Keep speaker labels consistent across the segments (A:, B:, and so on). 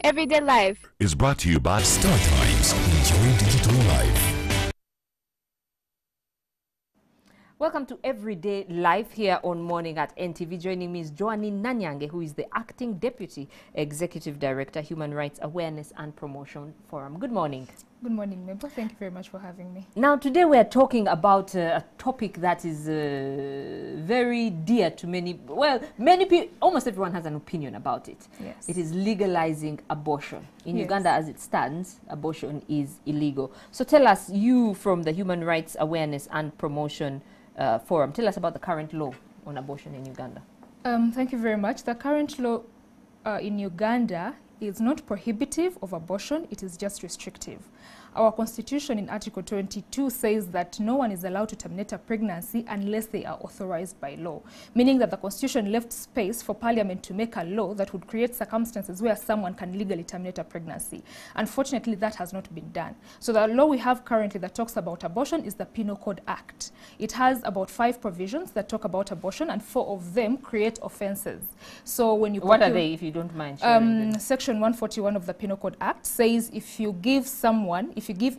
A: Everyday Life
B: is brought to you by Star Times. Enjoy digital life.
C: Welcome to Everyday Life here on Morning at NTV. Joining me is Joanine Nanyange, who is the Acting Deputy Executive Director, Human Rights Awareness and Promotion Forum. Good morning.
D: Good morning, Mabel. Thank you very much for having me.
C: Now, today we are talking about a topic that is very dear to many, many people, almost everyone has an opinion about it.
D: Yes.
C: It is legalizing abortion. In Uganda, as it stands, abortion is illegal. So tell us, you from the Human Rights Awareness and Promotion Forum, tell us about the current law on abortion in Uganda.
D: Thank you very much. The current law in Uganda is not prohibitive of abortion, it is just restrictive. Our constitution in Article 22 says that no one is allowed to terminate a pregnancy unless they are authorized by law, meaning that the constitution left space for parliament to make a law that would create circumstances where someone can legally terminate a pregnancy. Unfortunately, that has not been done. So the law we have currently that talks about abortion is the Penal Code Act. It has about 5 provisions that talk about abortion, and 4 of them create offenses. So when you
C: What are they, if you don't mind sharing them?
D: Section 141 of the Penal Code Act says if you give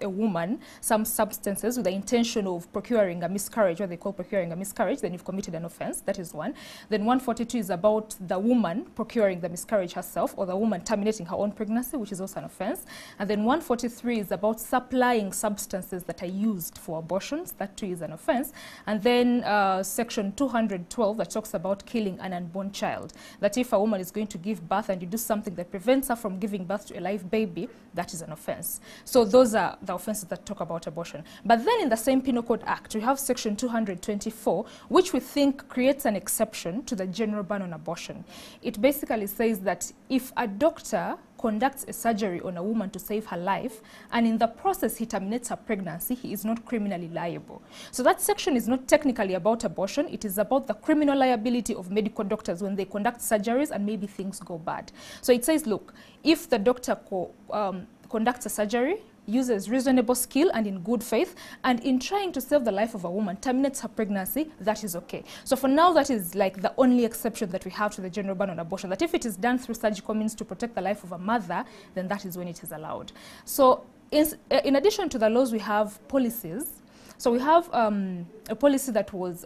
D: a woman some substances with the intention of procuring a miscarriage, what they call procuring a miscarriage, then you've committed an offense. That is one. Then 142 is about the woman procuring the miscarriage herself, or the woman terminating her own pregnancy, which is also an offense. And then 143 is about supplying substances that are used for abortions. That too is an offense. And then section 212 that talks about killing an unborn child. That if a woman is going to give birth and you do something that prevents her from giving birth to a live baby, that is an offense. So those are the offenses that talk about abortion. But then in the same Penal Code Act, we have section 224, which we think creates an exception to the general ban on abortion. It basically says that if a doctor conducts a surgery on a woman to save her life, and in the process he terminates her pregnancy, he is not criminally liable. So that section is not technically about abortion, it is about the criminal liability of medical doctors when they conduct surgeries and maybe things go bad. So it says, look, if the doctor conducts a surgery, uses reasonable skill and in good faith, and in trying to save the life of a woman, terminates her pregnancy, that is okay. So for now, that is like the only exception that we have to the general ban on abortion, that if it is done through surgical means to protect the life of a mother, then that is when it is allowed. So in addition to the laws, we have policies. So we have a policy that was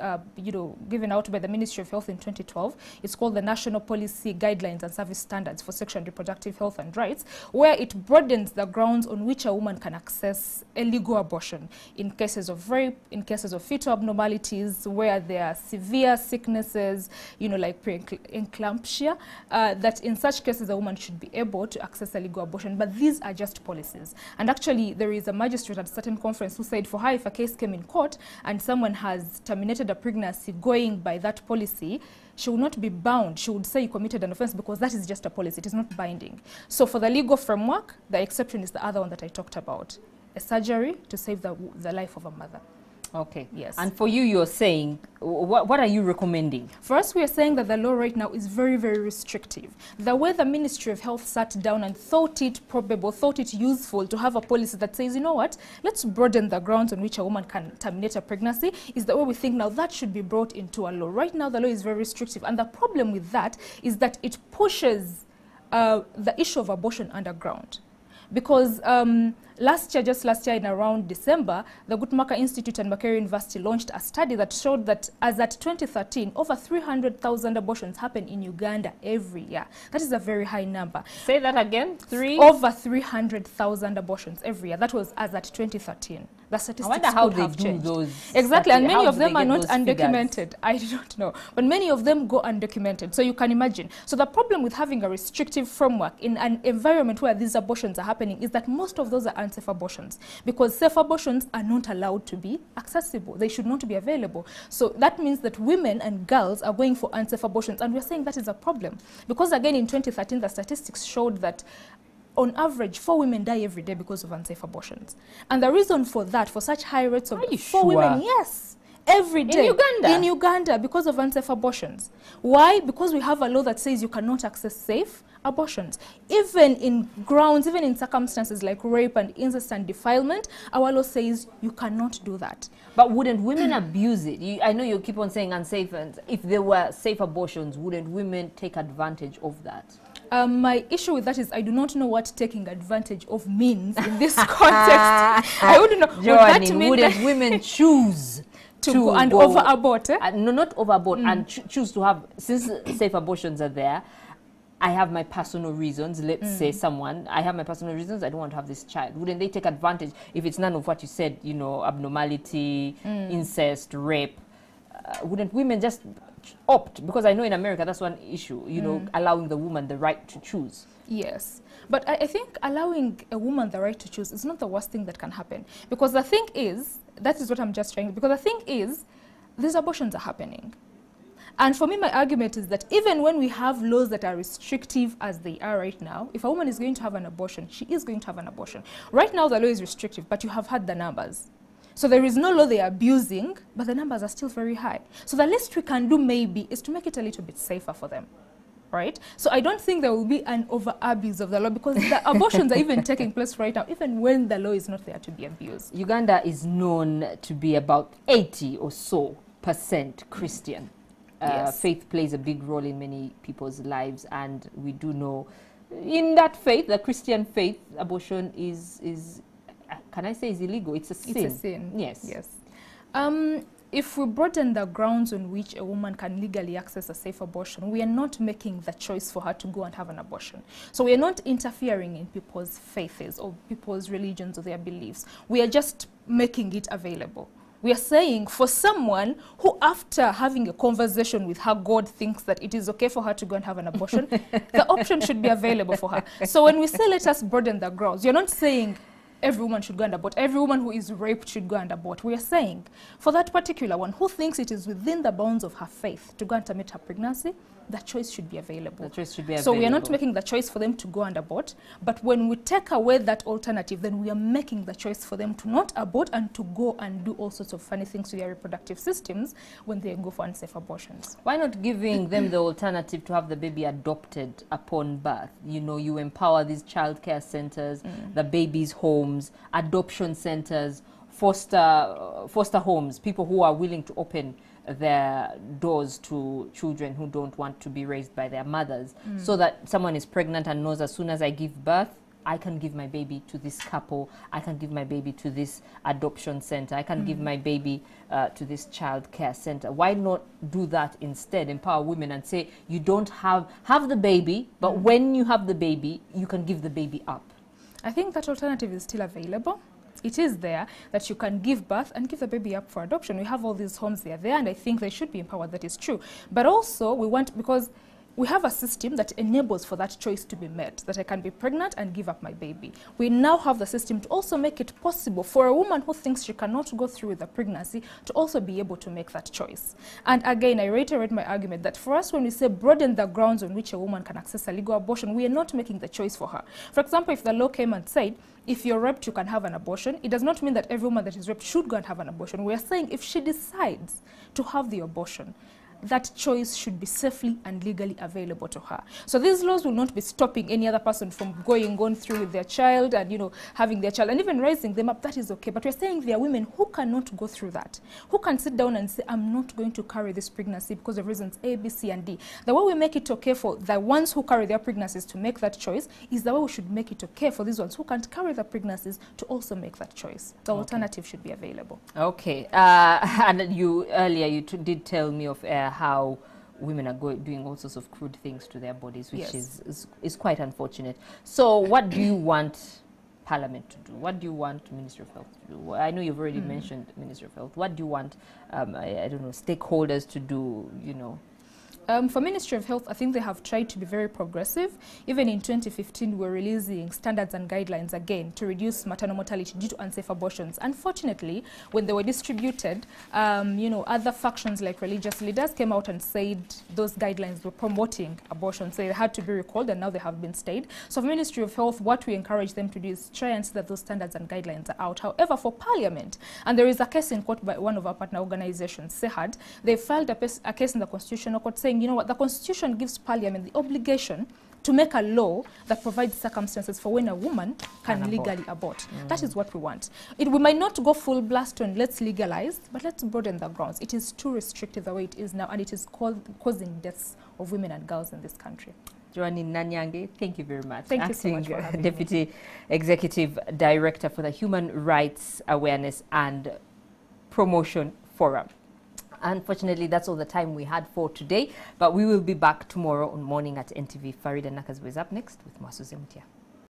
D: given out by the Ministry of Health in 2012. It's called the National Policy Guidelines and Service Standards for Sexual and Reproductive Health and Rights, where it broadens the grounds on which a woman can access a legal abortion in cases of rape, in cases of fetal abnormalities, where there are severe sicknesses, like preeclampsia, that in such cases a woman should be able to access a legal abortion. But these are just policies. And actually, there is a magistrate at a certain conference who said for her, if a case came in court and someone has terminated a pregnancy going by that policy, she will not be bound. She would say you committed an offense because that is just a policy. It is not binding. So for the legal framework, the exception is the other one that I talked about, a surgery to save the life of a mother.
C: Okay.
D: Yes.
C: And for you, you're saying, what are you recommending?
D: For us, we are saying that the law right now is very, very restrictive. The way the Ministry of Health sat down and thought it probable, thought it useful to have a policy that says, you know what, let's broaden the grounds on which a woman can terminate a pregnancy, is the way we think now that should be brought into a law. Right now, the law is very restrictive. And the problem with that is that it pushes the issue of abortion underground. Because just last year in around December, the Guttmacher Institute and Makerere University launched a study that showed that as at 2013, over 300,000 abortions happen in Uganda every year. That is a very high number.
C: Say that again.
D: Over 300,000 abortions every year. That was as at 2013. The statistics
C: I wonder how they
D: have
C: do
D: changed.
C: those.
D: Exactly, and many of them are not
C: undocumented.
D: undocumented. I don't know, but many of them go undocumented. So you can imagine. So the problem with having a restrictive framework in an environment where these abortions are happening is that most of those are unsafe abortions, because safe abortions are not allowed to be accessible. They should not be available. So that means that women and girls are going for unsafe abortions, and we're saying that is a problem. Because again, in 2013, the statistics showed that on average, 4 women die every day because of unsafe abortions. And the reason for that, for such high rates of 4 women, yes, every day.
C: Uganda?
D: In Uganda, because of unsafe abortions. Why? Because we have a law that says you cannot access safe abortions. Even in grounds, even in circumstances like rape and incest and defilement, our law says you cannot do that.
C: But wouldn't women abuse it? I know you keep on saying unsafe, and if there were safe abortions, wouldn't women take advantage of that?
D: My issue with that is I do not know what taking advantage of means in this context. I wouldn't know.
C: Johnny, wouldn't women choose
D: to go and over-abort?
C: No, not over-abort, and choose to have, since safe abortions are there, I have my personal reasons. Let's say I have my personal reasons, I don't want to have this child. Wouldn't they take advantage if it's none of what you said, you know, abnormality, incest, rape? Wouldn't women just opt? Because I know in America that's one issue, you know, allowing the woman the right to choose. Yes.
D: But I think allowing a woman the right to choose is not the worst thing that can happen. Because the thing is, that is what I'm just trying, because the thing is, these abortions are happening. And for me, my argument is that even when we have laws that are restrictive as they are right now, if a woman is going to have an abortion, she is going to have an abortion. Right now, the law is restrictive, but you have had the numbers. So there is no law they are abusing, but the numbers are still very high. So the least we can do maybe is to make it a little bit safer for them. Right? So I don't think there will be an over-abuse of the law, because the abortions are even taking place right now, even when the law is not there to be abused.
C: Uganda is known to be about 80% or so Christian.
D: Yes.
C: Faith plays a big role in many people's lives, and we do know in that faith, the Christian faith, abortion is can I say is illegal? It's a sin.
D: It's a sin.
C: Yes.
D: Yes. If we broaden the grounds on which a woman can legally access a safe abortion, we are not making the choice for her to go and have an abortion. So we are not interfering in people's faiths or people's religions or their beliefs. We are just making it available. We are saying for someone who, after having a conversation with her God, thinks that it is okay for her to go and have an abortion, the option should be available for her. So when we say let us broaden the grounds, you're not saying every woman should go and abort, every woman who is raped should go and abort. We are saying for that particular one who thinks it is within the bounds of her faith to go and terminate her pregnancy, the choice should be available.
C: The choice should be available.
D: So we are not making the choice for them to go and abort, but when we take away that alternative, then we are making the choice for them to not abort and to go and do all sorts of funny things to their reproductive systems when they go for unsafe abortions.
C: Why not giving them the alternative to have the baby adopted upon birth? You know, you empower these childcare centers, the babies' homes, adoption centers, foster homes, people who are willing to open their doors to children who don't want to be raised by their mothers, so that someone is pregnant and knows as soon as I give birth, I can give my baby to this couple, I can give my baby to this adoption center, I can give my baby to this child care center. Why not do that instead? Empower women and say, you don't have the baby, but when you have the baby, you can give the baby up.
D: I think that alternative is still available. It is there that you can give birth and give the baby up for adoption. We have all these homes, they are there, and I think they should be empowered. That is true. But also we want, because we have a system that enables for that choice to be met, that I can be pregnant and give up my baby. We now have the system to also make it possible for a woman who thinks she cannot go through with the pregnancy to also be able to make that choice. And again, I reiterate my argument that for us, when we say broaden the grounds on which a woman can access a legal abortion, we are not making the choice for her. For example, if the law came and said, if you're raped, you can have an abortion, it does not mean that every woman that is raped should go and have an abortion. We are saying if she decides to have the abortion, that choice should be safely and legally available to her. So these laws will not be stopping any other person from going through with their child and, you know, having their child and even raising them up. That is okay. But we're saying there are women who cannot go through that, who can sit down and say, I'm not going to carry this pregnancy because of reasons A, B, C, and D. The way we make it okay for the ones who carry their pregnancies to make that choice is the way we should make it okay for these ones who can't carry their pregnancies to also make that choice. The alternative should be available.
C: Okay. And you earlier, you did tell me of how women are doing all sorts of crude things to their bodies, which is quite unfortunate. So what do you want Parliament to do? What do you want Ministry of Health to do? I know you've already mentioned Ministry of Health. What do you want, I don't know, stakeholders to do, you know?
D: For Ministry of Health, I think they have tried to be very progressive. Even in 2015, we're releasing standards and guidelines again to reduce maternal mortality due to unsafe abortions. Unfortunately, when they were distributed, you know, other factions like religious leaders came out and said those guidelines were promoting abortion, so they had to be recalled, and now they have been stayed. So for Ministry of Health, what we encourage them to do is try and see that those standards and guidelines are out. However, for Parliament, and there is a case in court by one of our partner organizations, SEHAD, they filed a case in the Constitutional Court saying, you know what, the Constitution gives Parliament the obligation to make a law that provides circumstances for when a woman can legally abort. That is what we want. We might not go full blast on let's legalize, but let's broaden the grounds. It is too restrictive the way it is now, and it is causing deaths of women and girls in this country.
C: Joanne Nanyange, thank you very much.
D: Thank you so much for having
C: Deputy
D: me.
C: Executive Director for the Human Rights Awareness and Promotion Forum. Unfortunately, that's all the time we had for today, but we will be back tomorrow on Morning at NTV. Farida Nakazwe is up next with Mwasuze Mutia.